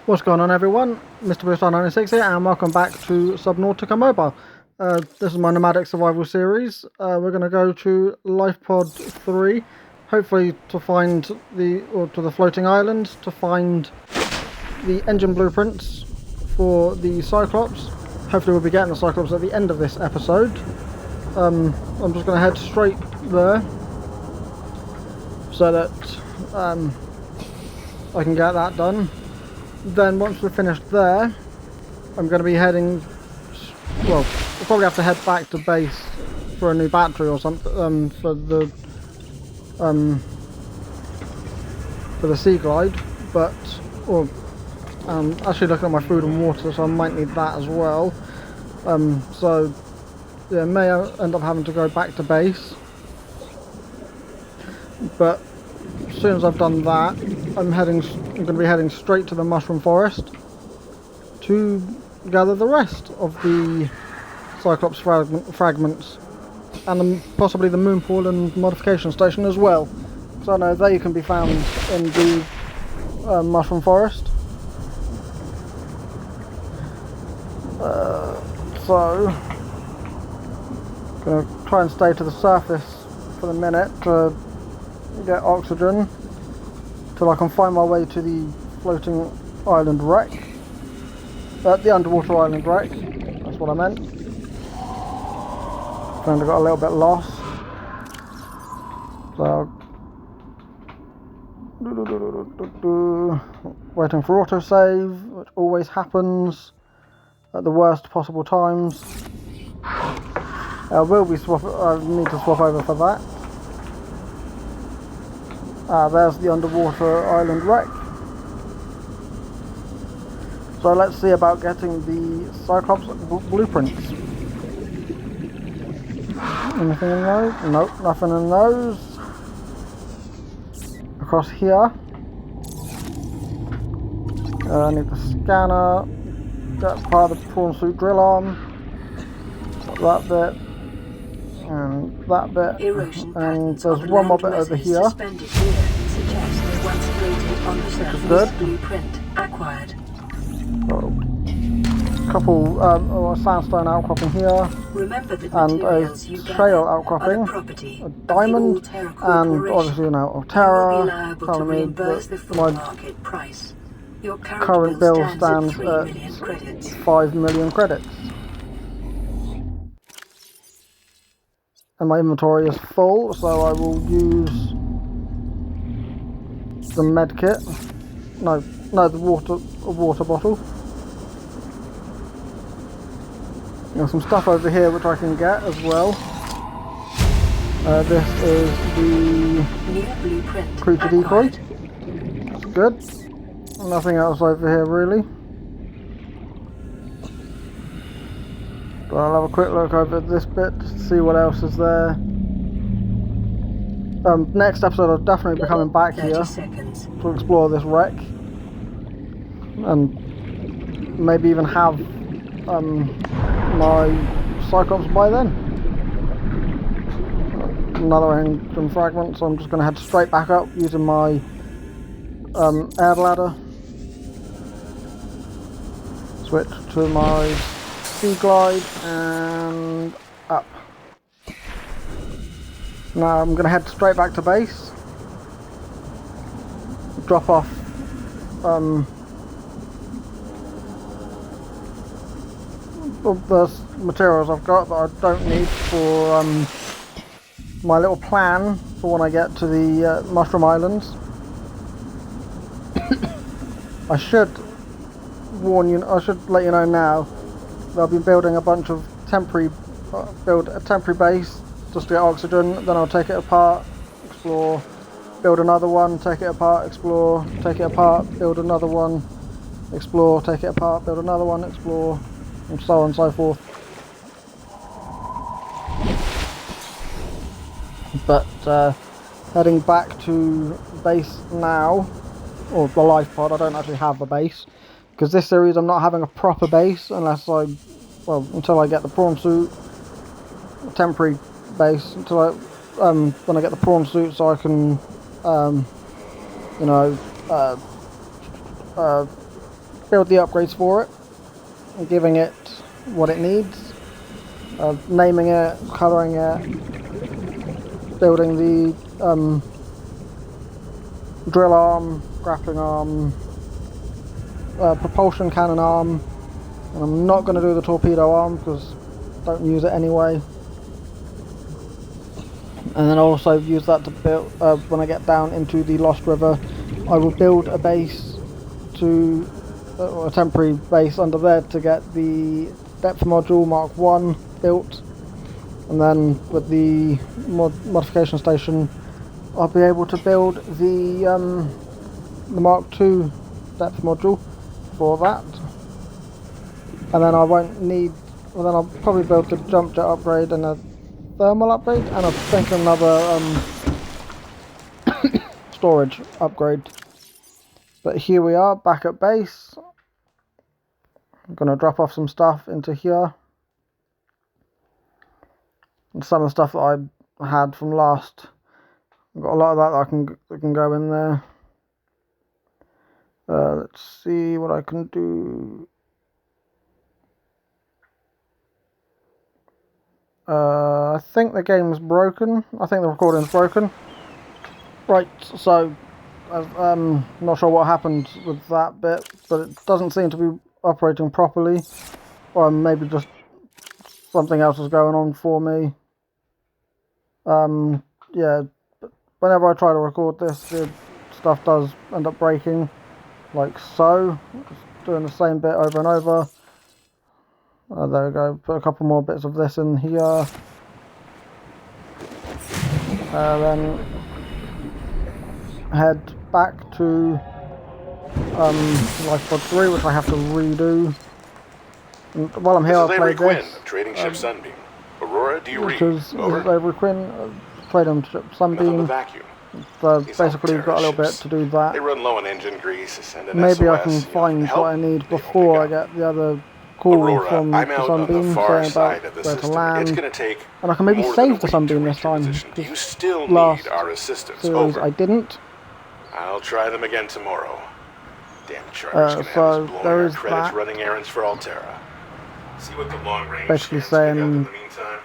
What's going on, everyone? Mr. Booster96 here, and welcome back to Subnautica Mobile. This is my Nomadic survival series. We're going to go to Lifepod 3, hopefully to find the floating island, to find the engine blueprints for the Cyclops. Hopefully we'll be getting the Cyclops at the end of this episode. I'm just going to head straight there, so that I can get that done. Then once we're finished there, I'm going to be heading, well, we'll probably have to head back to base for a new battery or something, for the Sea Glide, but, actually looking at my food and water, so I might need that as well. So, yeah, may end up having to go back to base, but as soon as I've done that, I'm going to be heading straight to the mushroom forest to gather the rest of the Cyclops fragments and possibly the Moonpool and Modification Station as well. So I know they can be found in the mushroom forest. So I'm going to try and stay to the surface for the minute to get oxygen till I can find my way to the floating island wreck. The underwater island wreck, that's what I meant. Kind of got a little bit lost. So, waiting for autosave, which always happens at the worst possible times. I need to swap over for that. There's the underwater island wreck. So let's see about getting the Cyclops blueprints. Anything in those? Nope, nothing in those. Across here. I need the scanner. Get part of the prawn suit drill arm. That bit. And that bit, and there's one more bit over here, which is good. So, a couple sandstone outcropping here, and a shale outcropping, a diamond, and obviously an Terra, telling me that my current bill stands at 5 million credits. And my inventory is full, so I will use the med kit. No, the water bottle. There's some stuff over here which I can get as well. This is the creature decoy. That's good. Nothing else over here really. But I'll have a quick look over this bit to see what else is there. Next episode I'll definitely be coming back here to explore this wreck. And maybe even have my Cyclops by then. Another engine fragment, so I'm just going to head straight back up using my air ladder. Switch to my Sea Glide and up. Now I'm going to head straight back to base. Drop off the materials I've got that I don't need for my little plan for when I get to the Mushroom Islands. I should warn you, I should let you know now, I'll be building a bunch of build a temporary base just to get oxygen, then I'll take it apart, explore, build another one, take it apart, explore, take it apart, build another one, explore, take it apart, build another one, explore, and so on and so forth. But heading back to base now, or the life pod. I don't actually have a base, because this series I'm not having a proper base until I get the prawn suit, a temporary base, until when I get the prawn suit, so I can build the upgrades for it, and giving it what it needs, naming it, colouring it, building the drill arm, grappling arm, propulsion cannon arm, and I'm not going to do the torpedo arm because I don't use it anyway. And then I'll also use that to build, when I get down into the Lost River, I will build a base to, a temporary base under there to get the depth module Mark 1 built. And then with the modification station, I'll be able to build the Mark 2 depth module for that. And then I won't need, well then I'll probably build the jump jet upgrade and a thermal upgrade, and I think another storage upgrade. But here we are, back at base. I'm going to drop off some stuff into here. And some of the stuff that I had from last, I've got a lot of that I can go in there. Let's see what I can do. I think the game's broken. I think the recording's broken. Right, so I'm not sure what happened with that bit, but it doesn't seem to be operating properly, or maybe just something else is going on for me. Yeah, whenever I try to record this, the stuff does end up breaking, like so. Just doing the same bit over and over. There we go, put a couple more bits of this in here. Then head back to Life Pod 3, which I have to redo. And while I'm here, I'll play Quinn, this. Trading ship Sunbeam. Aurora, do you read? Over. This is Avery Quinn, trading ship Sunbeam. So basically, we've got a little bit to do that. They run low on engine grease, and maybe I can find what I need before I get the other call Aurora, from I'm the out Sunbeam on the far saying side about of the where to system. land. It's gonna take and I can maybe more save than the a Sunbeam week this to time. reach your position. You still Last need our assistance. series Over. I didn't. I'll try them again tomorrow. Damn charter's gonna have us blowing there our is credits that. running errands for Altera. See what the long range Basically scans pick up in saying the meantime.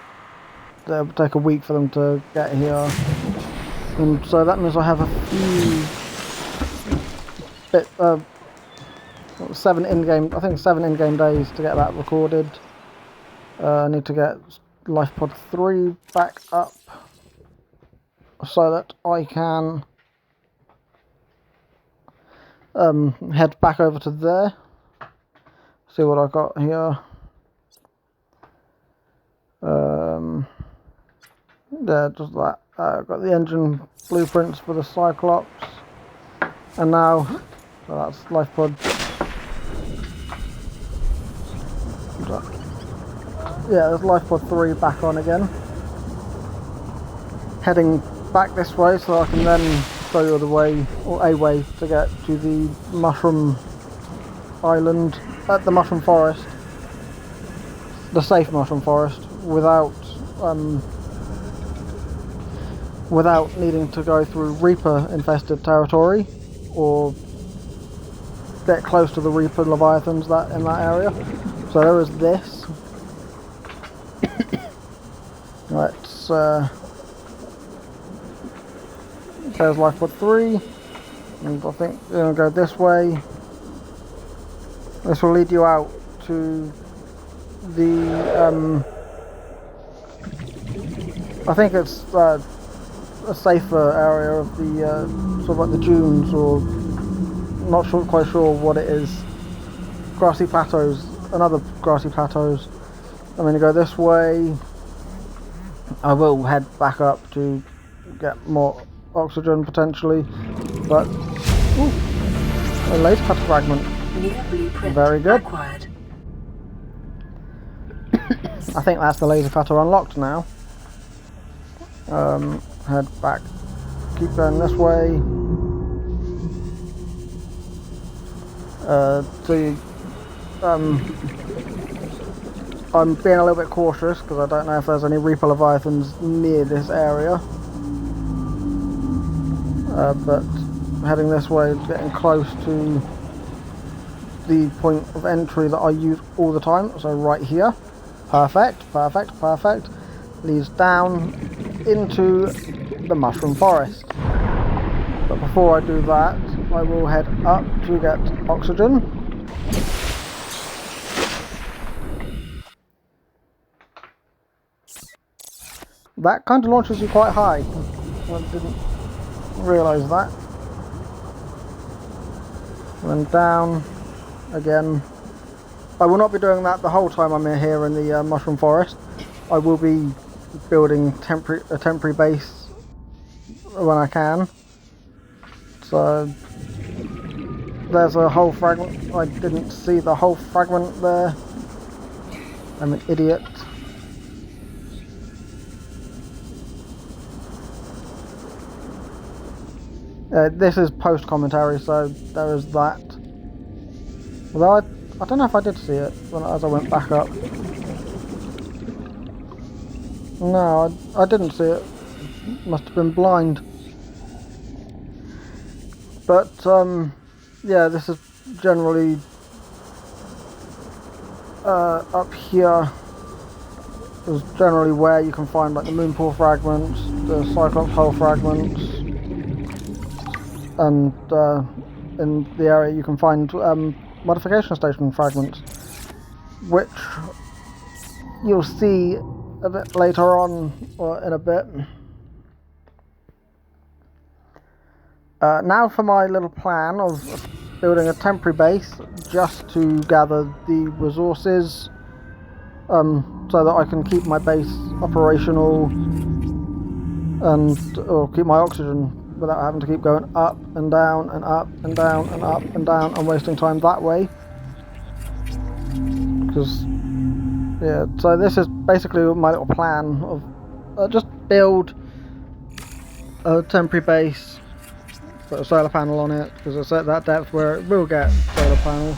that it'll take a week for them to get here. And so that means I have a few 7 in-game, I think 7 in-game days to get that recorded. I need to get Life Pod 3 back up so that I can head back over to there. See what I got here. Yeah, just that. I've got the engine blueprints for the Cyclops, and now so that's Life Pod. Yeah, there's Life Pod 3 back on again. Heading back this way so I can then show you the way, or a way, to get to the Mushroom Island, at the Mushroom Forest, the safe Mushroom Forest, without needing to go through Reaper infested territory or get close to the Reaper Leviathans in that area. So there is this. Right, there's Life Pod 3, and I think we're going to go this way. This will lead you out to the, I think it's a safer area of the, sort of like the dunes, or not quite sure what it is. Grassy plateaus, another grassy plateaus. I'm going to go this way. I will head back up to get more oxygen potentially, but ooh, a laser cutter fragment. Very good. I think that's the laser cutter unlocked now. Head back, keep going this way. I'm being a little bit cautious because I don't know if there's any Reaper Leviathans near this area. But heading this way, getting close to the point of entry that I use all the time, so right here. Perfect, perfect, perfect. Leads down into the mushroom forest. But before I do that, I will head up to get oxygen. That kind of launches you quite high. I didn't realise that. And down again. I will not be doing that the whole time I'm here in the mushroom forest. I will be building a temporary base when I can. So there's a whole fragment. I didn't see the whole fragment there. I'm an idiot. This is post commentary, so there is that. Although I don't know if I did see it as I went back up. No, I didn't see it. Must have been blind. But yeah, this is generally up here is generally where you can find like the Moonpool fragments, the Cyclops hull fragments, and in the area you can find Modification Station fragments, which you'll see a bit later on, or in a bit. Now for my little plan of building a temporary base just to gather the resources so that I can keep my base operational or keep my oxygen without having to keep going up and down and up and down and up and down and wasting time that way. Because yeah, so this is basically my little plan of just build a temporary base, put a solar panel on it, because it's at that depth where it will get solar panel.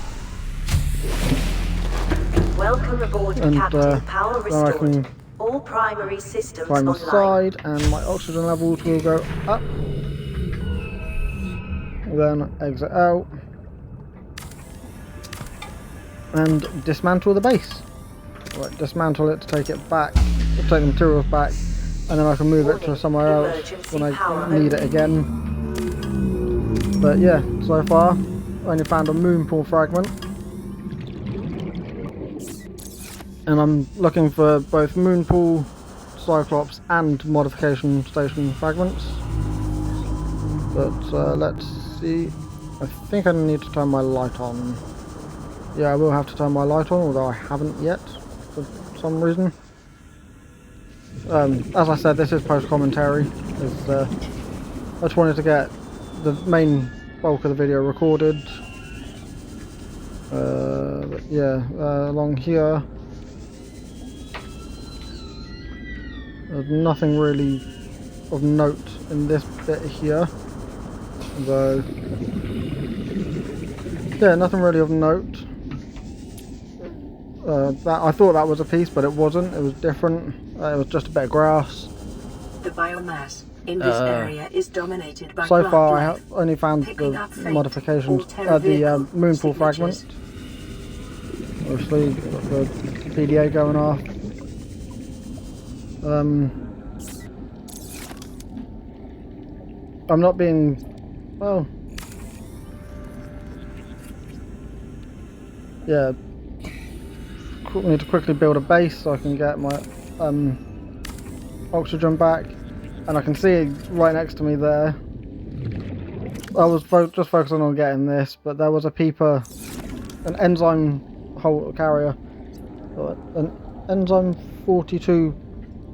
Welcome aboard, And Captain. Power then I restored. can All primary systems climb online. inside and my oxygen levels will go up. Then exit out and dismantle the base. Right, dismantle it to take it back, take the materials back, and then I can move it to somewhere else when I need it again. But yeah, so far I only found a Moonpool fragment, and I'm looking for both Moonpool, Cyclops and Modification Station fragments. But let's see. I think I need to turn my light on. Yeah, I will have to turn my light on, although I haven't yet for some reason. As I said, this is post commentary. I just wanted to get the main bulk of the video recorded. But yeah, along here there's nothing really of note in this bit here. Though, yeah, nothing really of note. I thought that was a piece, but it wasn't. It was different. It was just a bit of grass. The biomass in this area is dominated by so far, I life. have only found Picking the up fate, modifications, Altera the vehicle Moonpool signatures. fragment. Obviously, got the PDA going off. I'm not being, well, yeah, need to quickly build a base so I can get my oxygen back, and I can see right next to me there, I was just focusing on getting this, but there was a peeper, an enzyme hull carrier, an enzyme 42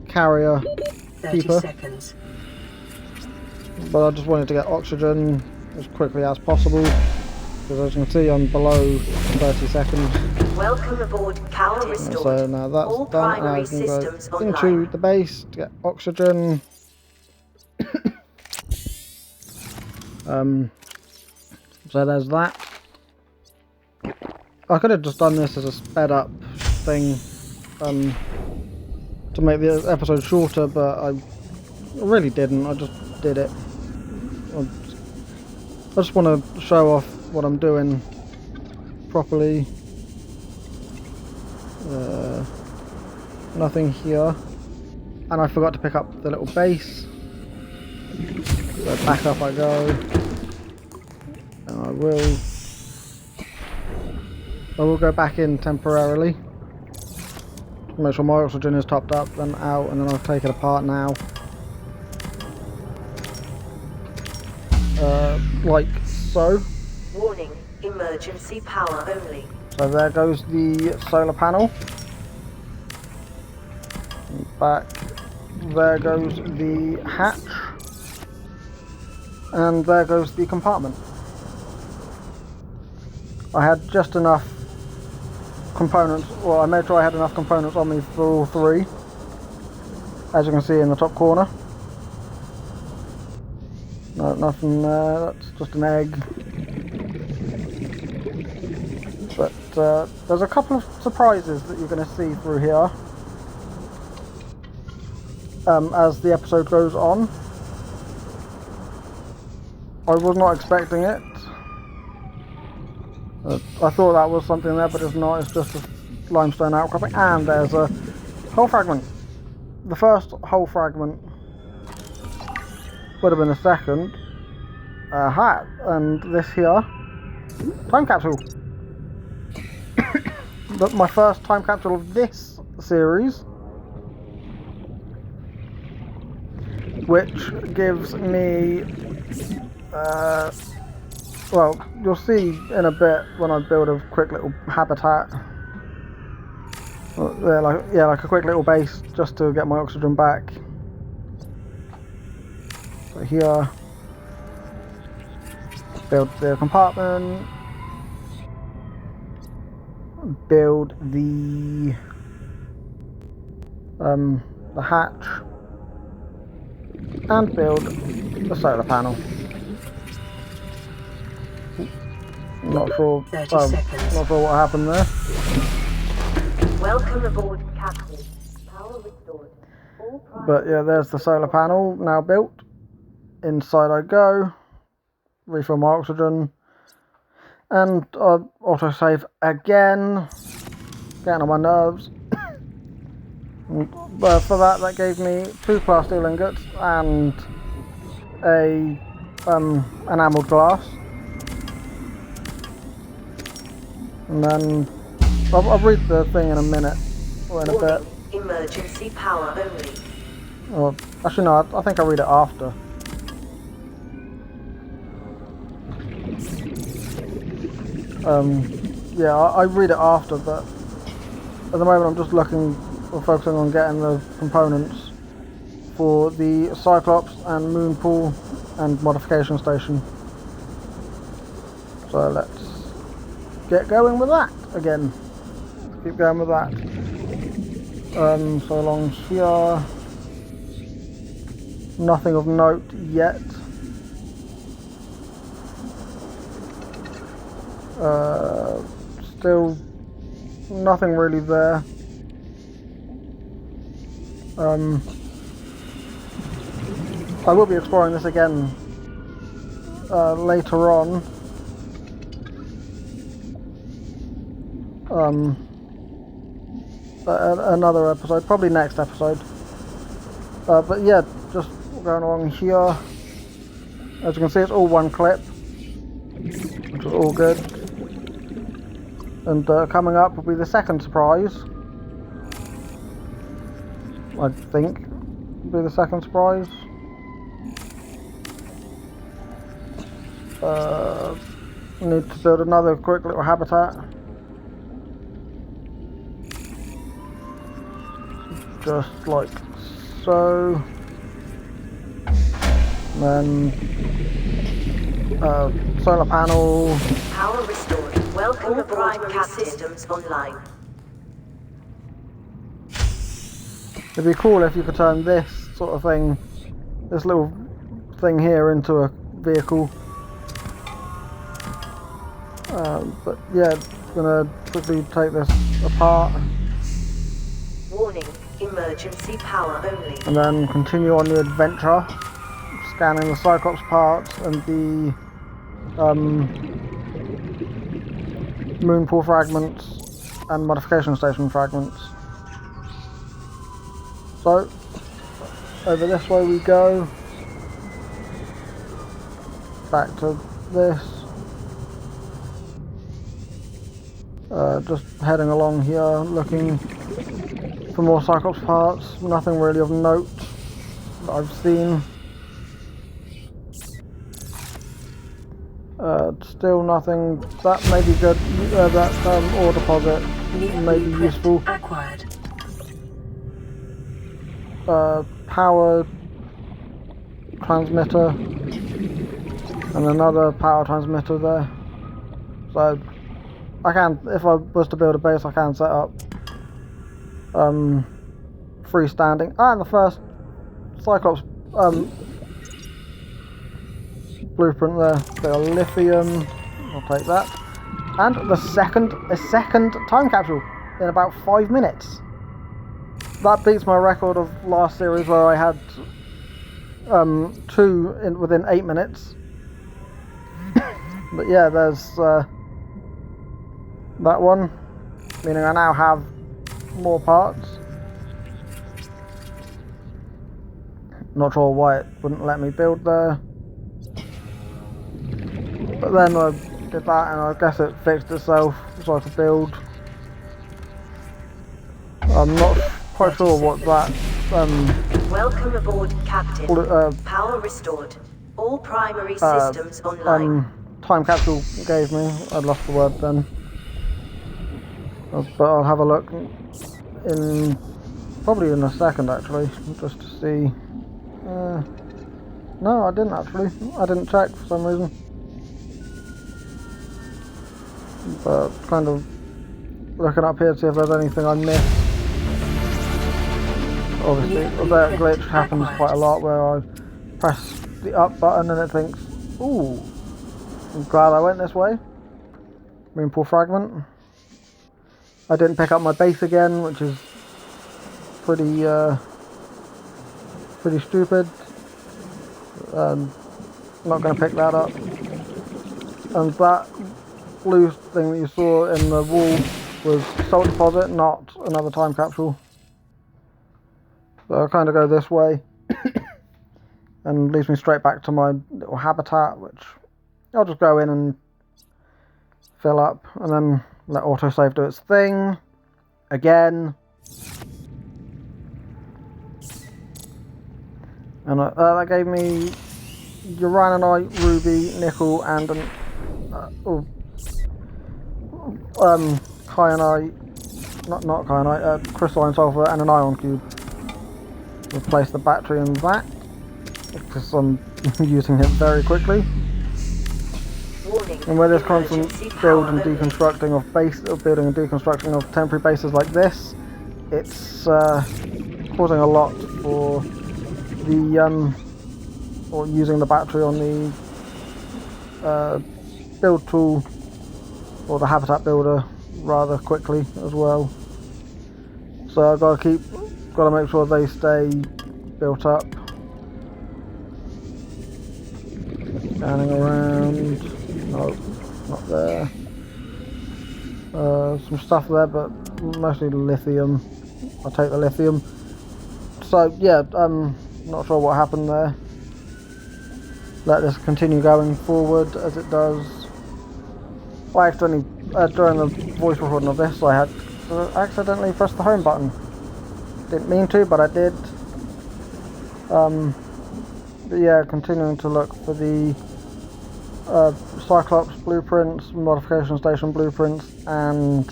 carrier 30 peeper. seconds. But I just wanted to get oxygen as quickly as possible, because as you can see I'm below 30 seconds. Welcome aboard, power restored. So now that's All done, and I primary can go systems into online. the base to get oxygen. So there's that. I could have just done this as a sped up thing to make the episode shorter, but I really didn't. I just did it. I just want to show off what I'm doing. properly. Nothing here. And I forgot to pick up the little base. So back up I go. And I will go back in temporarily. Make sure my oxygen is topped up, then out, and then I'll take it apart now. Like so. Warning, emergency power only. So there goes the solar panel. Back. There goes the hatch. And there goes the compartment. I had just enough components, well I made sure I had enough components on me for all three. As you can see in the top corner. No, nothing there, that's just an egg. But there's a couple of surprises that you're going to see through here. As the episode goes on. I was not expecting it. I thought that was something there, but it's not. It's just a limestone outcropping. And there's a whole fragment. The first whole fragment would have been the second. Hat. And this here. Time capsule. But my first time capsule of this series. Which gives me... well, you'll see in a bit when I build a quick little habitat. Like a quick little base just to get my oxygen back. So here, build the compartment, build the hatch, and build the solar panel. Not sure. Not sure what happened there. Welcome aboard, Captain. Power restored. But yeah, there's the solar panel now built. Inside I go. Refill my oxygen. And I autosave again. Getting on my nerves. But for that gave me 2 class steel ingots and a enamelled glass. And then I'll read the thing in a minute or in a bit. Emergency power only. Or actually no, I think I'll read it after. Yeah, I read it after, but at the moment I'm just focusing on getting the components for the Cyclops and Moonpool and Modification Station. So let's get going with that again. Keep going with that. So along here, nothing of note yet. Still nothing really there. I will be exploring this again later on. Another episode, probably next episode. But yeah, just going along here. As you can see, it's all one clip, which is all good. And coming up will be the second surprise. I think will be the second surprise. Need to build another quick little habitat. Just like so. And then solar panel. Power restored. Welcome aboard. Primary systems online. It'd be cool if you could turn this sort of thing, this little thing here, into a vehicle. But yeah, gonna quickly take this apart. Warning, emergency power only. And then continue on the adventure, scanning the Cyclops parts and the Moonpool fragments and Modification Station fragments. So, over this way we go. Back to this. Just heading along here, looking for more Cyclops parts. Nothing really of note that I've seen. Still nothing. That may be good. That ore deposit may be useful. Acquired. Power transmitter and another power transmitter there. So I can, if I was to build a base, I can set up freestanding. And the first Cyclops blueprint there. Bit of lithium. I'll take that. And a second time capsule in about 5 minutes. That beats my record of last series where I had 2 within 8 minutes. But yeah, there's that one, meaning I now have more parts. Not sure why it wouldn't let me build there. But then I did that and I guess it fixed itself so I could build. I'm not quite sure what that Welcome aboard, Captain. Power restored. All primary systems online. time capsule gave me. I'd lost the word then. But I'll have a look in probably in a second actually, just to see. No, I didn't actually. I didn't check for some reason. But kind of looking up here to see if there's anything I missed. Obviously, that glitch happens quite a lot where I press the up button and it thinks, ooh, I'm glad I went this way. Moonpool fragment. I didn't pick up my base again, which is pretty stupid. Not going to pick that up. And that blue thing that you saw in the wall was salt deposit, not another time capsule. So I'll kind of go this way and leads me straight back to my little habitat, which I'll just go in and fill up and then let autosave do its thing again. And that gave me uraninite, ruby, nickel, and an kyanite, not kyanite, crystalline sulfur, and an ion cube. Replace the battery in that because I'm using it very quickly. And with this constant build and deconstructing of building and deconstructing of temporary bases like this, it's causing a lot for the or using the battery on the build tool or the habitat builder rather quickly as well. So I've got to make sure they stay built up. Scanning around. No, not there. Some stuff there, but mostly lithium. I'll take the lithium. So yeah, I'm not sure what happened there. Let this continue going forward as it does. I accidentally, during the voice recording of this, I had accidentally pressed the home button. Didn't mean to, but I did. But yeah, continuing to look for the Cyclops Blueprints, Modification Station Blueprints, and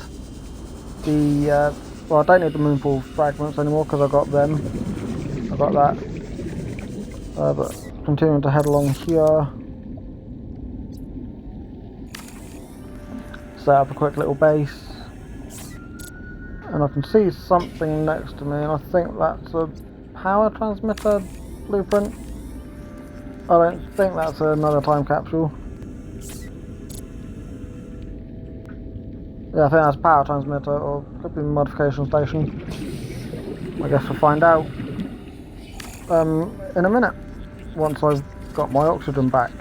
the well, I don't need the Moonpool Fragments anymore because I got them. I got that. But continuing to head along here. Set up a quick little base. And I can see something next to me, and I think that's a power transmitter blueprint. I don't think that's another time capsule. Yeah, I think that's power transmitter, or could be modification station. I guess we'll find out in a minute, once I've got my oxygen back.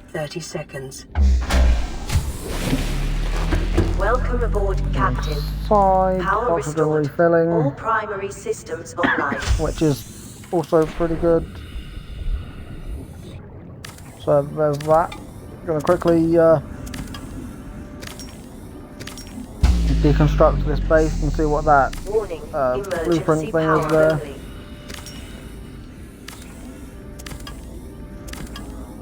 30 seconds. Welcome aboard, Captain. Side, Power oxygen restored. refilling, All primary systems online. which is also pretty good. So there's that. Gonna quickly deconstruct this base and see what that Warning, blueprint emergency thing power is there. only.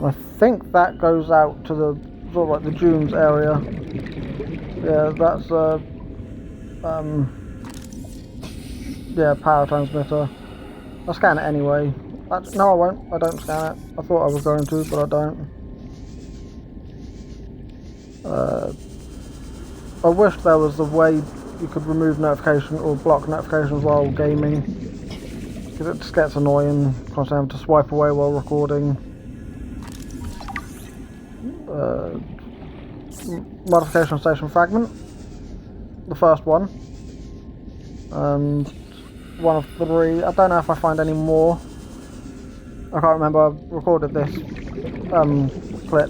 I think that goes out to the sort of like the dunes area. Yeah, that's yeah, power transmitter. I'll scan it anyway. No, I won't. I don't scan it. I thought I was going to, but I don't. I wish there was a way you could remove notification or block notifications while gaming, because it just gets annoying constantly having to swipe away while recording. Modification Station fragment, the first one, and one of 3. I don't know if I find any more. I can't remember. I recorded this clip,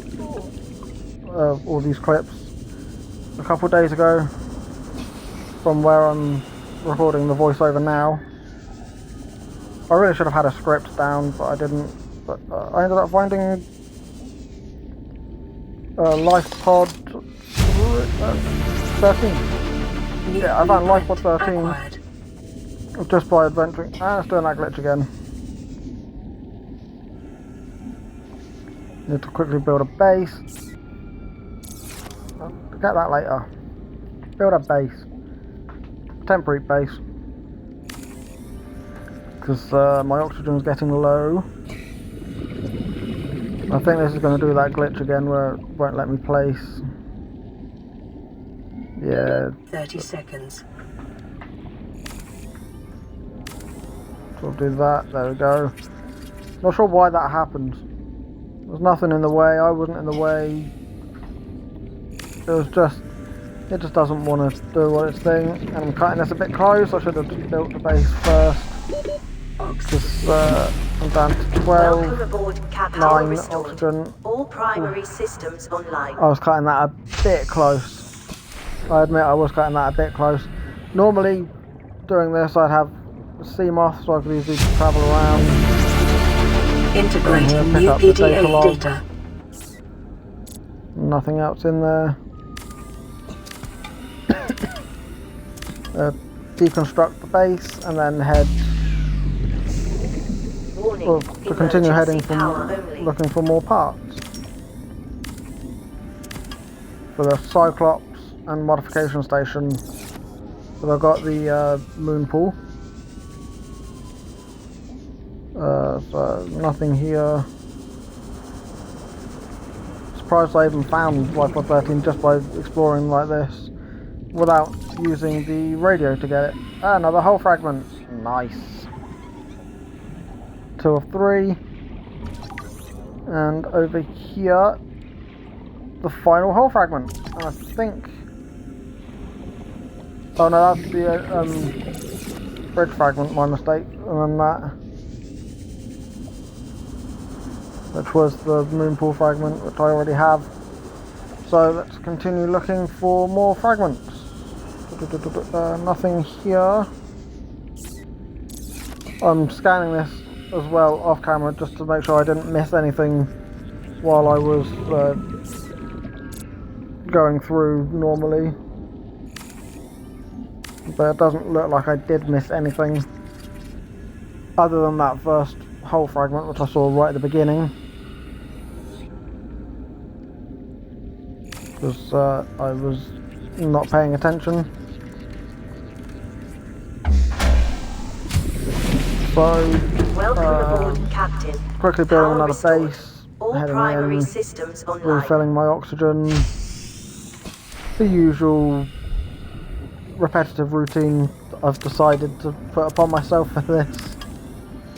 all these clips, a couple of days ago from where I'm recording the voiceover now. I really should have had a script down, but I didn't. But I ended up finding Life Pod 13. Yeah, I found Life Pod 13 Acquired. just by adventuring. It's doing that glitch again. Need to quickly build a base. Get that later. Build a base. Temporary base. Because my oxygen's getting low. I think this is going to do that glitch again where it won't let me place. Yeah. 30 seconds. So we'll do that. There we go. Not sure why that happened. There's nothing in the way. I wasn't in the way. It just doesn't want to do what it's doing. And I'm cutting this a bit close. I should have built the base first. Because I'm down to 12. Welcome aboard, Captain. 9 Restored. oxygen. All primary systems online. I was cutting that a bit close. I admit I was cutting that a bit close. Normally, doing this, I'd have a CMOS so I could easily travel around. Integrating Pick new up the data PDA log. data. Nothing else in there. Deconstruct the base and then head. Warning, Well, to continue heading emergency power from only. looking for more parts for the Cyclops and Modification Station. So I've got the Moonpool. So nothing here. Surprised I even found Life Pod 13 just by exploring like this without using the radio to get it. Another whole fragment. Nice. 2 of 3. And over here, the final hull fragment. And I think. Oh no, that's the bridge fragment, my mistake. And then that. Which was the Moonpool fragment, which I already have. So let's continue looking for more fragments. Nothing here. I'm scanning this as well off camera just to make sure I didn't miss anything while I was going through normally. But it doesn't look like I did miss anything other than that first hull fragment which I saw right at the beginning. Because I was not paying attention. So Welcome aboard, Captain. quickly building another base, All heading primary in, systems online. refilling my oxygen, the usual repetitive routine I've decided to put upon myself for this.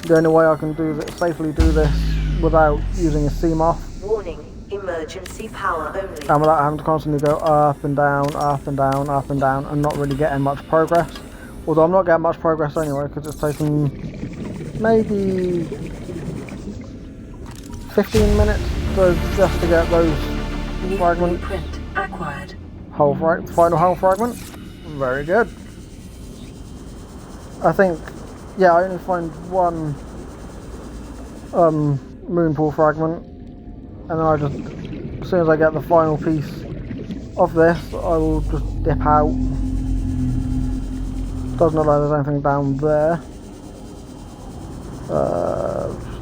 The only way I can safely do this without using a CMOS Warning, emergency power only. and without having to constantly go up and down, up and down, up and down, and not really getting much progress. Although I'm not getting much progress anyway, because it's taken maybe 15 minutes just to get those New fragments blueprint acquired. final hull fragment. Very good. I think, yeah, I only find one Moonpool fragment, and then I just, as soon as I get the final piece of this, I will just dip out. Doesn't look like there's anything down there.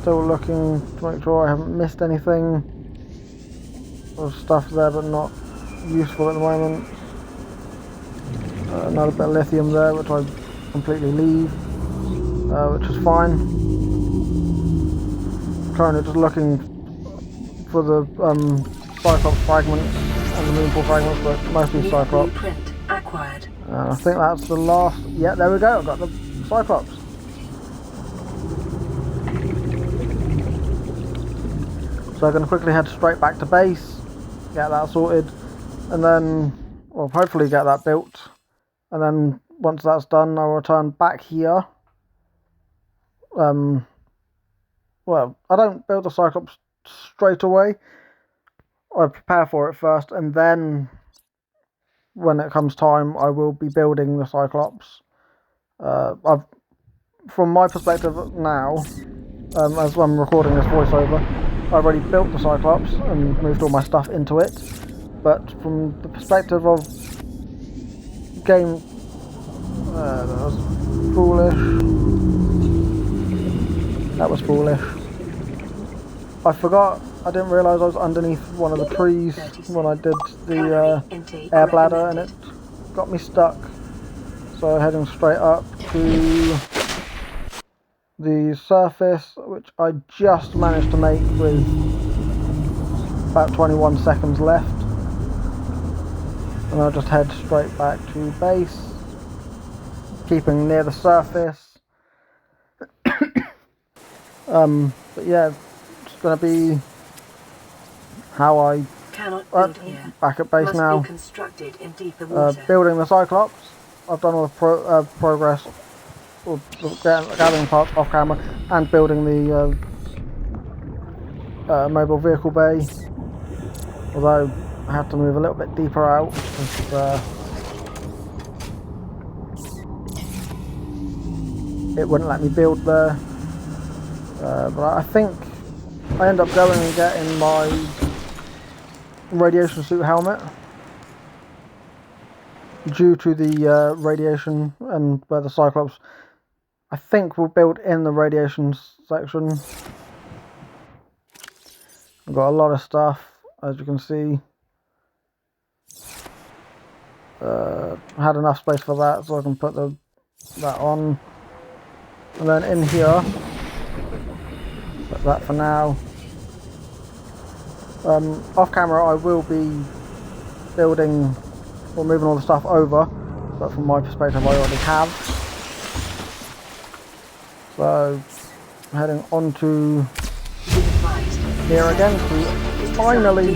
Still looking to make sure I haven't missed anything. There's stuff there but not useful at the moment. Another bit of lithium there which I completely leave, which is fine. Currently just looking for the Cyclops fragments and the Moonpool fragments, but mostly Cyclops. Acquired. I think that's the last. Yeah, there we go. I've got the Cyclops. So I'm going to quickly head straight back to base, get that sorted, and then, well, hopefully get that built. And then once that's done, I'll return back here. Well, I don't build the Cyclops straight away. I prepare for it first, and then when it comes time, I will be building the Cyclops. From my perspective now, as I'm recording this voiceover, I've already built the Cyclops and moved all my stuff into it. But from the perspective of game, that was foolish. That was foolish. I forgot. I didn't realise I was underneath one of the trees when I did the air bladder, and it got me stuck. So heading straight up to the surface, which I just managed to make with about 21 seconds left. And I'll just head straight back to base, keeping near the surface. But yeah, it's going to be how I back at base now. Building the Cyclops. I've done all the progress, or gathering parts off camera, and building the mobile vehicle bay. Although I have to move a little bit deeper out because it wouldn't let me build there. But I think I end up going and getting my radiation suit helmet due to the radiation, and where the Cyclops I think will build in the radiation section. I've got a lot of stuff, as you can see. I had enough space for that, so I can put that on. And then in here, put that for now. Off camera I will be building or moving all the stuff over, but from my perspective I already have. So I'm heading on to here again to finally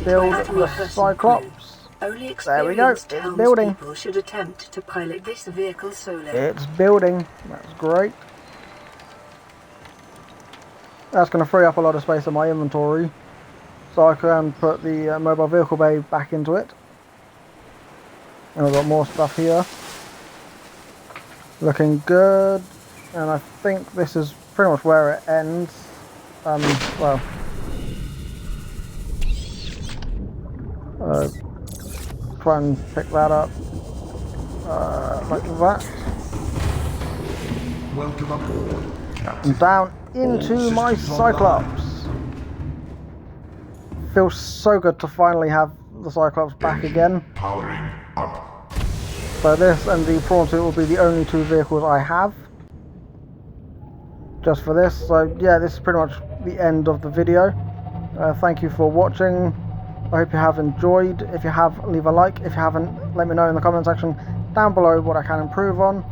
build the Cyclops. There we go, it's building. Should attempt to pilot this vehicle solo. It's building, that's great. That's going to free up a lot of space in my inventory, so I can put the mobile vehicle bay back into it. And I've got more stuff here. Looking good. And I think this is pretty much where it ends. Well, try and pick that up like that. Welcome aboard, Captain. And down into my Cyclops. Feels so good to finally have the Cyclops back again. Powering up. So this and the prawn suit will be the only two vehicles I have just for this. So yeah, this is pretty much the end of the video. Thank you for watching. I hope you have enjoyed. If you have, leave a like. If you haven't, let me know in the comment section down below what I can improve on.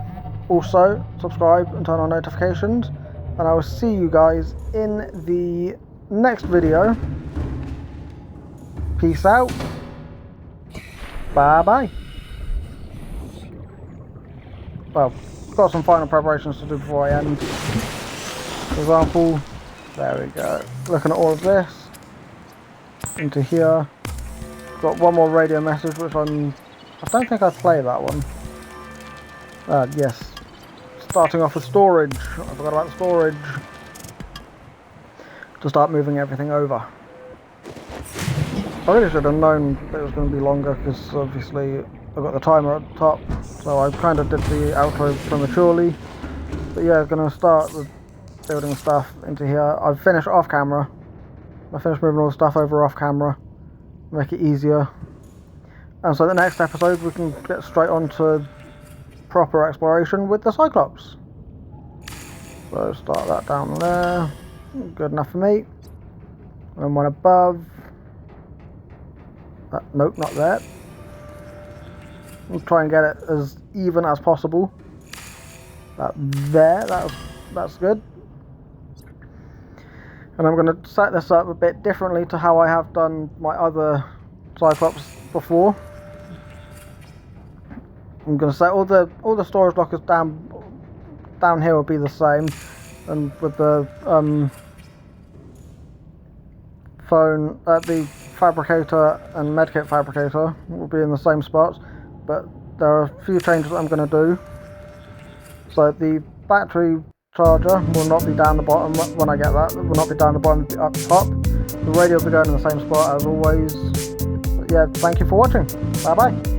Also, subscribe and turn on notifications. And I will see you guys in the next video. Peace out. Bye bye. Well, got some final preparations to do before I end. For example, there we go. Looking at all of this into here. got one more radio message, which I don't think I played that one. Yes. Starting off with storage. I forgot about storage. To start moving everything over. I really should have known that it was going to be longer, because obviously I've got the timer at the top, so I kind of did the outro prematurely. But yeah, I'm going to start with building stuff into here. I've finished off camera. I finished moving all the stuff over off camera. Make it easier. And so the next episode we can get straight on to proper exploration with the Cyclops. So start that down there. Good enough for me. And one above. Nope, not there. We'll try and get it as even as possible. That's good. And I'm going to set this up a bit differently to how I have done my other Cyclops before. I'm going to set all the storage lockers down here will be the same, and with the phone, the fabricator and medkit fabricator will be in the same spots, but there are a few changes I'm going to do. So the battery charger will not be down the bottom when I get that. It will not be down the bottom, it'll be up top. The radio will be going in the same spot as always. But yeah, thank you for watching. Bye bye.